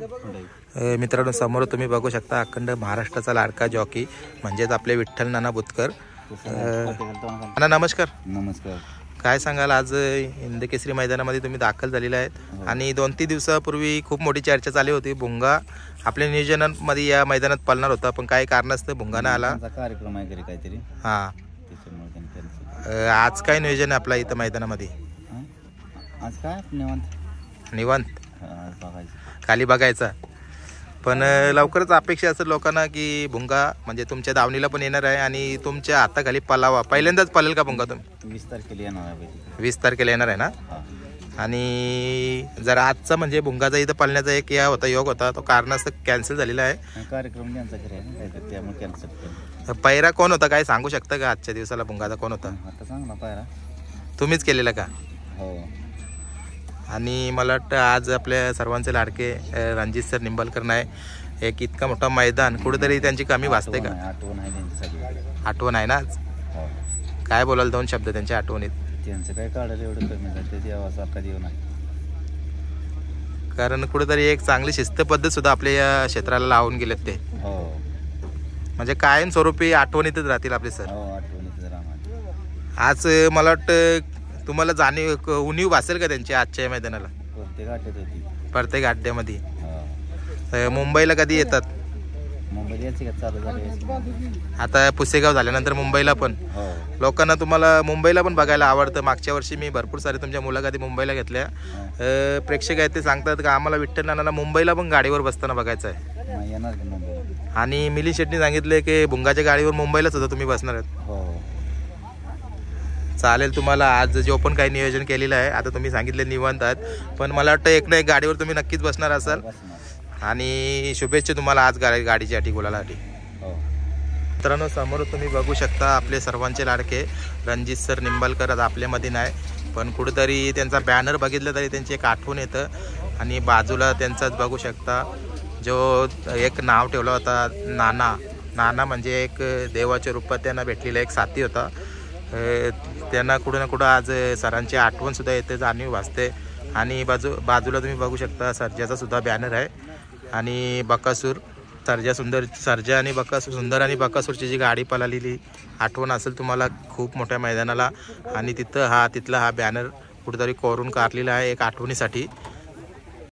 मित्रांनो, समोर तुम्ही बघू शकता अखंड महाराष्ट्राचा लाडका जॉकी म्हणजेच आपले विठ्ठल नाना बुतकर. नाना नमस्कार. नमस्कार. काय सांगाल, आज हिंदकेसरी मैदानामध्ये तुम्ही दाखल झालेले आहेत आणि 2-3 दिवसापूर्वी खूप मोठी चर्चा चालली होती. भुंगा आपल्या नियोजनामध्ये या मैदानात पळणार होता, पण काही कारणास्तव भुंगा न आला. कार्यक्रम आहे काहीतरी. हां, आज काय नियोजन आहे आपला इथं मैदानामध्ये? आज काय निवांत खाली बघायचा. पण लवकरच अपेक्षा असेल लोकांना की भुंगा म्हणजे तुमच्या दावणीला पण येणार आहे आणि तुमच्या हाताखाली पलावा. पहिल्यांदाच पळेल का भुंगा तुम्ही? 20 तारखेला येणार आहे. 20 तारखेला येणार आहे ना. आणि जर आजचा म्हणजे भुंगाचा इथं पळण्याचा एक या होता योग होता, तो कारणास्तव कॅन्सल झालेला आहे. कार्यक्रम त्यांचा घरी आहे ना, त्यामुळे कॅन्सल केला. पैरा कोण होता काय सांगू शकता का? आजच्या दिवसाला भुंगाचा कोण होता? आता चांगला पैरा तुम्हीच केलेला का? हो. आणि मला वाटतं आज आपल्या सर्वांचे लाडके रणजित सर निंबाळकर नाही, एक इतका मोठा मैदान कुठेतरी त्यांची कमी भासते का? आठवण आहे त्यांच्यासाठी. आठवण आहे ना आज? काय बोलाल 2 शब्द त्यांच्या आठवणीत? त्यांचं काय काढायला एवढं कमी झालं, ते देवासारखा देव नाही. कारण कुठेतरी एक चांगली शिस्त पद्धत सुद्धा आपल्या या क्षेत्राला लावून गेलेत ते. हो, म्हणजे कायम स्वरूपी आठवणीतच राहतील आपले सर. हो, आठवणीत राहणार. आज मला वाटतं तुम्हाला जाणीव उणीव भासेल का त्यांची आजच्या मैदानाला? प्रत्येक अड्ड्यात होती. प्रत्येक अड्ड्यामध्ये. मुंबईला कधी येतात? मुंबईला यायची का चालू झाली आता पुसेगाव झाल्यानंतर मुंबईला पण. लोकांना तुम्हाला मुंबईला पण बघायला आवडतं. मागच्या वर्षी मी भरपूर सारे तुमच्या मुलाखती मुंबईला घेतल्या. प्रेक्षक आहेत ते सांगतात का आम्हाला विठ्ठल नानाला मुंबईला पण गाडीवर बसताना बघायचं आहे. येणार का मुंबईला? आणि मिलिंद शेट्टी सांगितले की भुंगाच्या गाडीवर मुंबईला सुद्धा तुम्ही बसणार आहेत. हो, चालेल. तुम्हाला आज जो पण काही नियोजन केलेलं आहे, आता तुम्ही सांगितले निवांत आहात, पण मला वाटतं एक ना एक गाडीवर तुम्ही नक्कीच बसणार असाल. आणि शुभेच्छा तुम्हाला आज गाडीच्या गुलालासाठी. मित्रांनो, समोर तुम्ही बघू शकता आपले सर्वांचे लाडके रणजित सर निंबाळकर आज आपल्यामध्ये नाही, पण कुठेतरी त्यांचा बॅनर बघितलं तरी त्यांची एक आठवण येतं. आणि बाजूला त्यांचाच बघू शकता जो एक नाव ठेवला होता नाना. नाना म्हणजे एक देवाच्या रूपात त्यांना भेटलेला एक साथी होता. त्यांना कुठं ना कुठं आज सरांची आठवणसुद्धा येते, जाणीव भासते. आणि बाजूला तुम्ही बघू शकता सर्जाचा सुद्धा बॅनर आहे. आणि बकासूर सर्जा आणि बकासूर, सुंदर आणि बकासूरची जी गाडी पळालेली आठवण असेल तुम्हाला खूप मोठ्या मैदानाला. आणि तिथला हा बॅनर कुठेतरी कोरून काढलेला आहे एक आठवणीसाठी.